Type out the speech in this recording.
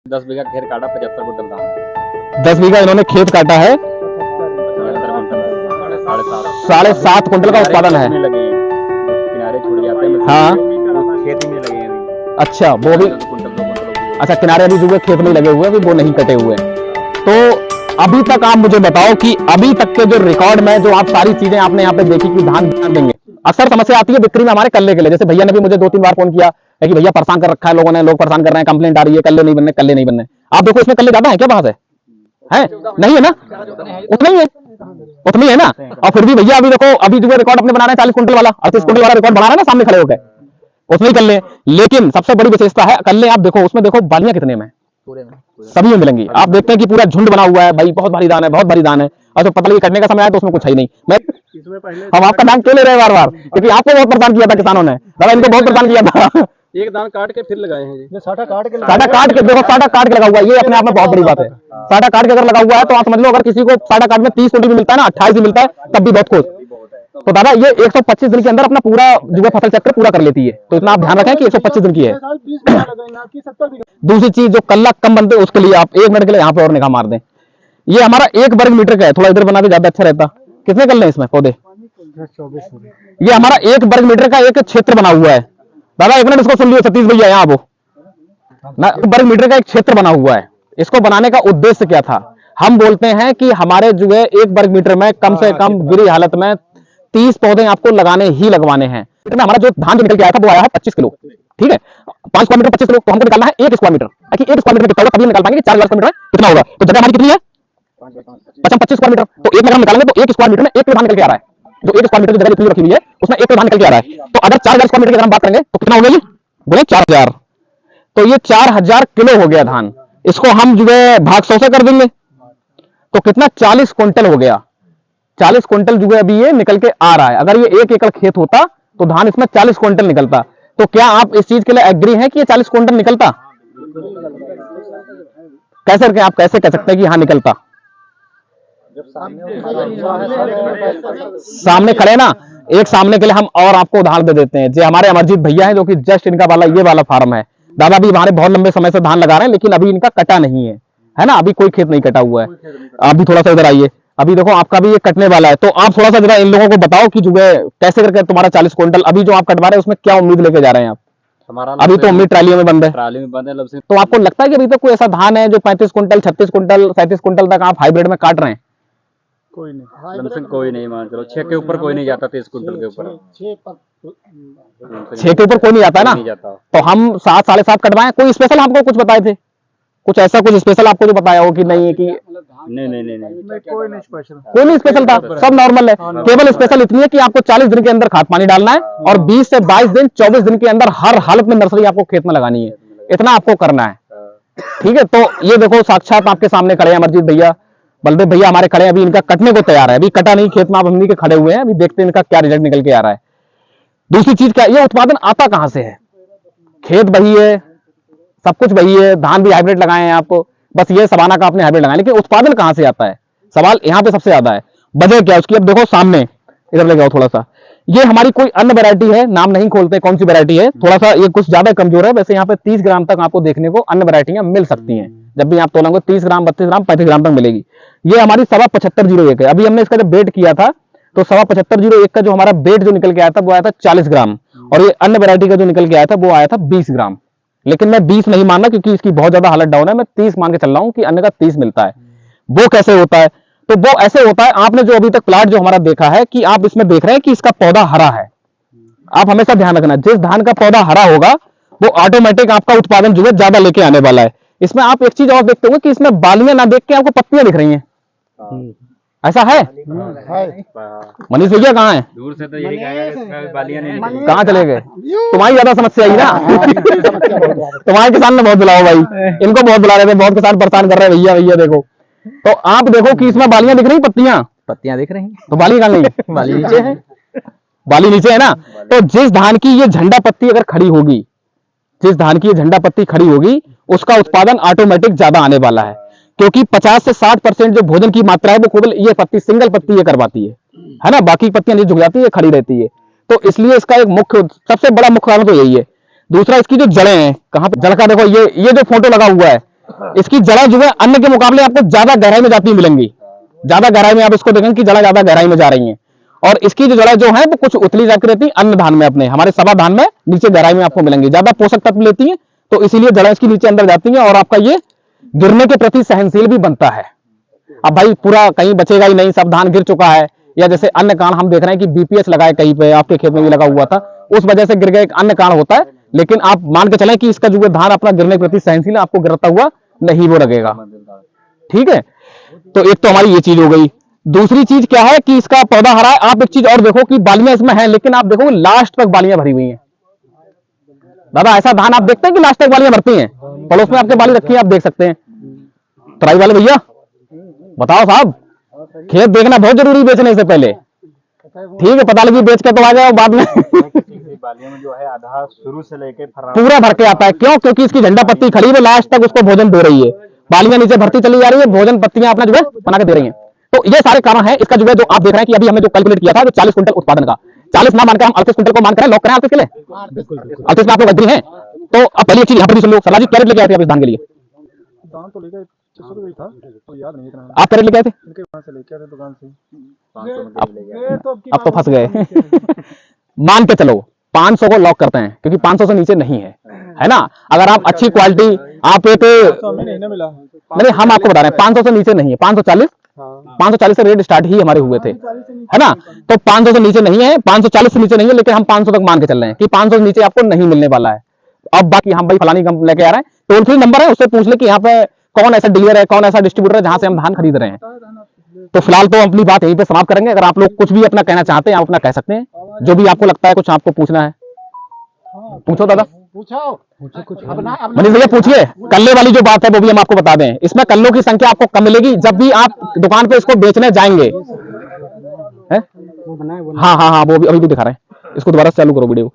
10 बीघा खेत काटा, 75 कुंटल धान। 10 बीघा इन्होंने खेत काटा है, 7.5 कुंटल का उत्पादन है। किनारे छूट जाते हैं, हाँ खेती में लगे हैं। अच्छा, वो भी अच्छा, किनारे अभी जो है खेत में लगे हुए हैं, वो नहीं कटे हुए। तो अभी तक आप मुझे बताओ कि अभी तक के जो रिकॉर्ड में जो आप सारी चीजें आपने यहाँ पे देखी कि धान देंगे। अक्सर समस्या आती है बिक्री में हमारे कल्ले के लिए, जैसे भैया ने भी मुझे 2-3 बार फोन किया है कि भैया परेशान कर रखा है लोगों ने, लोग परेशान कर रहे हैं, कंप्लेंट आ रही है, कल्ले नहीं बनने, कल्ले नहीं बनने। आप देखो इसमें कल्ले ज्यादा है क्या, बात है नहीं है ना, उतना ही है, उतनी है ना। और फिर भी भैया अभी देखो, अभी जो रिकॉर्ड अपने बना रहे हैं 40 कुंटल वाला, 38 कुंटल वाला रिकॉर्ड बना रहे हैं ना सामने खड़े होकर, उसमें ही कल्ले। लेकिन सबसे बड़ी विशेषता है कल्ले, आप देखो उसमें, देखो बालियां कितने में, सभी में मिलेंगी। आप देखते हैं कि पूरा झुंड बना हुआ है, भाई बहुत भारी दान है, बहुत भारी दान है। और तो पता लगे कटने का समय आया तो उसमें कुछ है ही नहीं। मैं हम आपका दान क्यों ले रहे हैं बार बार, क्योंकि आपको बहुत परेशान किया था किसानों ने, दादा इनको बहुत परेशान किया था। एक दान काट के फिर लगाए हैं जी, साटा काट के देखो, साटा काट के लगा हुआ है, ये अपने आप में बहुत बड़ी बात है। साटा काट के अगर लगा हुआ है तो आप समझ लो, अगर किसी को साटा काट में 30 कुंटल भी मिलता है ना, 28 भी मिलता है, तब भी बहुत खुश। तो दादा ये 125 दिन के अंदर अपना पूरा जो है फसल चक्र पूरा कर लेती है, तो इतना आप ध्यान रखें कि 125 दिन की है। दूसरी चीज, जो कल्ला कम बनते हैं उसके लिए आप 1 मिनट के लिए यहाँ पे और निगाह मार दें। ये हमारा 1 वर्ग मीटर का है, थोड़ा इधर बना दे ज्यादा अच्छा रहता। कितने कल्ले इसमें पौधे? ये हमारा 1 वर्ग मीटर का एक क्षेत्र बना हुआ है। दादा 1 मिनट इसको सुन लियो सतीश भैया, यहाँ वो ना, 1 वर्ग मीटर का एक क्षेत्र बना हुआ है। इसको बनाने का उद्देश्य क्या था? हम बोलते हैं कि हमारे जो है 1 वर्ग मीटर में कम से कम गिरी हालत में 30 पौधे आपको लगाने ही लगवाने हैं। हमारा जो धान जो निकल के आया था वो आया है 25 किलो, ठीक है, 5 स्क्वायर मीटर 25 किलो, तो हमको निकालना है 1 स्क्वायर मीटर। 1 स्क्वायर मीटर कितना होगा तभी निकाल पाएंगे 4 स्क्वायर मीटर कितना होगा। तो जगह हमारी कितनी है? 25 स्क्वायर मीटर। तो 1 में हम निकालेंगे तो 1 स्क्वायर मीटर में 1 किलो धान निकल के आ रहा है। जो 1 स्क्वायर मीटर की जगह जितनी रखी हुई है उसमें 1 किलो धान निकल के आ रहा है। तो अगर 4000 स्क्वायर मीटर की अगर हम बात करेंगे तो कितना हो गया? बोले 4000। तो ये 4000 किलो हो गया धान। इसको हम जो है भाग 100 से कर देंगे तो कितना? 40 क्विंटल हो गया। 40 क्विंटल जो है अभी ये निकल के आ रहा है। अगर ये 1 एकड़ खेत होता तो धान इसमें 40 क्विंटल निकलता। तो क्या आप इस चीज के लिए एग्री हैं कि ये 40 क्विंटल निकलता? कैसे करके आप कैसे कह सकते हैं कि हाँ निकलता? सामने खड़े ना, एक सामने के लिए हम और आपको उदाहरण दे देते हैं। जो हमारे अमरजीत भैया हैं, जो कि जस्ट इनका वाला ये वाला फार्म है। दादा भी हमारे बहुत लंबे समय से धान लगा रहे हैं, लेकिन अभी इनका कटा नहीं है ना, अभी कोई खेत नहीं कटा हुआ है। आप भी थोड़ा सा इधर आइए, अभी देखो आपका भी ये कटने वाला है। तो आप थोड़ा सा जरा इन लोगों को बताओ कि जो है कैसे करके तुम्हारा 40 क्विंटल अभी जो आप कटवा रहे हैं उसमें क्या उम्मीद लेके जा रहे हैं आप? हमारा अभी तो उम्मीद ट्रालियों में बंद है, ट्राली में बंद है। तो आपको लगता है कि अभी तक कोई ऐसा धान है जो 35 क्विंटल 36 क्विंटल 37 क्विंटल तक आप हाइब्रिड में काट रहे हैं? कोई नहीं, कोई नहीं, मान चलो 6 के ऊपर कोई नहीं जाता, 30 क्विंटल के ऊपर 6 के ऊपर कोई नहीं जाता है ना। तो हम 7 साढ़े 7 कटवाएं। कोई स्पेशल आपको कुछ बताए थे? कुछ ऐसा कुछ स्पेशल आपको जो बताया हो कि नहीं है कि नहीं कोई नहीं स्पेशल, कोई नहीं स्पेशल था, सब नॉर्मल है। केवल स्पेशल इतनी है कि आपको 40 दिन के अंदर खाद पानी डालना है और 20 से 22 दिन 24 दिन के अंदर हर हालत में नर्सरी आपको खेत में लगानी है। इतना आपको करना है, ठीक है। तो ये देखो साक्षात आपके सामने खड़े हैं अमरजीत भैया, बलदेव भैया हमारे खड़े हैं। अभी इनका कटने को तैयार है, अभी कटा नहीं खेत में, आप हमनी के खड़े हुए हैं। अभी देखते हैं इनका क्या रिजल्ट निकल के आ रहा है। दूसरी चीज क्या, ये उत्पादन आता कहां से है? खेत वही है, सब कुछ वही है, धान भी हाइब्रिड लगाए हैं आप, बस ये सवाना का आपने हाइब्रिड लगाया, लेकिन उत्पादन कहां से आता है? सवाल यहाँ पे सबसे ज्यादा है। वजह क्या उसकी? अब देखो सामने, इधर ले जाओ थोड़ा सा। ये हमारी कोई अन्य वैरायटी है, नाम नहीं खोलते कौन सी वैरायटी है, थोड़ा सा ये कुछ ज्यादा कमजोर है। वैसे यहाँ पे 30 ग्राम तक आपको देखने को अन्य वैरायटियां मिल सकती हैं। जब भी आप तोलोगे 30 ग्राम 32 ग्राम 35 ग्राम तक मिलेगी। ये हमारी 7501 है। अभी हमने इसका जब वेट किया था तो 7501 का जो हमारा वेट जो निकल के आया था वो आया था 40 ग्राम, और ये अन्य वैरायटी का जो निकल के आया था वो आया था 20 ग्राम। लेकिन मैं 20 नहीं मानना क्योंकि इसकी बहुत ज्यादा हालत डाउन है। मैं 30 मान के चल रहा हूं कि अन्य का 30 मिलता है। वो कैसे होता है? तो वो ऐसे होता है, आपने जो अभी तक प्लाट जो हमारा देखा है कि आप इसमें देख रहे हैं कि इसका पौधा हरा है। आप हमेशा ध्यान रखना, जिस धान का पौधा हरा होगा वो ऑटोमेटिक आपका उत्पादन जो है ज्यादा लेके आने वाला है। इसमें आप एक चीज और देखते होंगे कि इसमें बालियां ना देख के आपको पत्तियां दिख रही हैं, ऐसा है? मनीष भैया कहाँ है? दूर से तो यही कहेंगे बालियां नहीं, कहाँ चले गए? तुम्हारी ज्यादा समस्या आई ना। तुम्हारे किसान ने बहुत बुलाओ भाई, इनको बहुत बुला रहे थे, बहुत किसान परेशान कर रहे हैं भैया भैया देखो। तो आप देखो कि इसमें बालियां दिख रही, पत्तियां दिख रही, तो बाली कहाँ नहीं? बाली नीचे है, बाली नीचे है ना। तो जिस धान की ये झंडा पत्ती अगर खड़ी होगी, जिस धान की ये झंडा पत्ती खड़ी होगी, उसका उत्पादन ऑटोमेटिक ज्यादा आने वाला है, क्योंकि 50 से 60% जो भोजन की मात्रा है वो केवल ये पत्ती, सिंगल पत्ती ये करवाती है ना। बाकी पत्तियां नहीं झुक जाती है, खड़ी रहती है। तो इसलिए इसका एक मुख्य, सबसे बड़ा मुख्य कारण तो यही है। दूसरा, इसकी जो जड़ें हैं, कहां पे जड़ का देखो, ये जो फोटो लगा हुआ है इसकी जड़ा जो है अन्य के मुकाबले आपको ज्यादा गहराई में जाती मिलेंगी, ज्यादा गहराई में आप इसको देखेंगे कि जड़ा ज्यादा गहराई में जा रही है। और इसकी जो जड़ा जो है वो कुछ उतली जाकर रहती है अन्य धान में, अपने हमारे सभा धान में नीचे गहराई में आपको मिलेंगी, ज्यादा पोषक तत्व लेती है, तो इसीलिए जड़ा इसकी नीचे अंदर जाती है और आपका ये गिरने के प्रति सहनशील भी बनता है। अब भाई पूरा कहीं बचेगा ही नहीं, सब धान गिर चुका है, या जैसे अन्य कांड हम देख रहे हैं कि बीपीएस लगाए कहीं पे, आपके खेत में भी लगा हुआ था, उस वजह से गिर गया, एक अन्य कांड होता है। लेकिन आप मान के चलें कि इसका जो धान अपना गिरने के प्रति सहनशील है, आपको गिरता हुआ नहीं वो लगेगा। ठीक है, तो एक तो हमारी ये चीज हो गई। दूसरी चीज क्या है कि इसका पौधा हरा है। आप एक चीज और देखो कि बालियां इसमें हैं, लेकिन आप देखो लास्ट तक बालियां भरी हुई हैं। दादा ऐसा धान आप देखते हैं कि लास्ट तक बालियां भरती हैं? पड़ोस में आपके बाली रखी है, आप देख सकते हैं। तराई वाले भैया बताओ साहब, खेत देखना बहुत जरूरी बेचने से पहले। ठीक है, पता लगी बेच के तो आ जाओ बाद में बालियों में जो है आधा शुरू से लेके पूरा भर के आता है। क्यों? क्योंकि इसकी झंडा पत्ती खड़ी है, लास्ट तक उसको भोजन दे रही है, बालियां नीचे भरती चली जा रही है, भोजन पत्तियां अपना जो है बना के दे रही है। तो ये सारे कारण है इसका जो है, जो आप देख रहे हैं कि अभी हमने जो कैलकुलेट किया था जो 40 क्विंटल उत्पादन का, 40 ना मानकर हम 38 क्विंटल को मान करें, लॉक करें 38 के लिए। 38 में आप लोग एग्री हैं? तो अब पहली चीज यहाँ पर भी सुन लो, सरला जी क्या रेट लेके आए थे आप इस धान के लिए? दाम तो लेके 600 रुपये था, तो याद नहीं इतना। आप क्या रेट लेके आए थे? इनके वहां से लेके आए थे दुकान से। अब तो फंस गए मान के चलो 500 को लॉक करते हैं, क्योंकि 500 से नीचे नहीं है ना। अगर आप अच्छी क्वालिटी, आप एक नहीं ना मिला, नहीं, हम आपको बता रहे हैं 500 से नीचे नहीं है, 540 540 से रेट स्टार्ट ही हमारे हुए थे, है ना। तो 500 से नीचे नहीं है, 540 से नीचे नहीं है, लेकिन हम 500 तक मान के चल रहे हैं कि 500 से नीचे आपको नहीं मिलने वाला है। अब बाकी हम भाई फलानी कंपनी लेके आ रहे हैं, टोल फ्री नंबर है, उससे पूछ ले कि यहाँ पे कौन ऐसा डीलर है, कौन ऐसा डिस्ट्रीब्यूटर है जहां से हम धान खरीद रहे हैं। तो फिलहाल तो अपनी बात यहीं पे समाप्त करेंगे। अगर आप लोग कुछ भी अपना कहना चाहते हैं, आप अपना कह सकते हैं, जो भी आपको लगता है कुछ आपको पूछना है पूछो दादा। मनीष भैया पूछिए। कल्ले वाली जो बात है वो भी हम आपको बता दें, इसमें कल्लों की संख्या आपको कम मिलेगी जब भी आप दुकान पे इसको बेचने जाएंगे। हाँ हाँ हाँ, वो भी अभी भी दिखा रहे हैं, इसको दोबारा चालू करो वीडियो।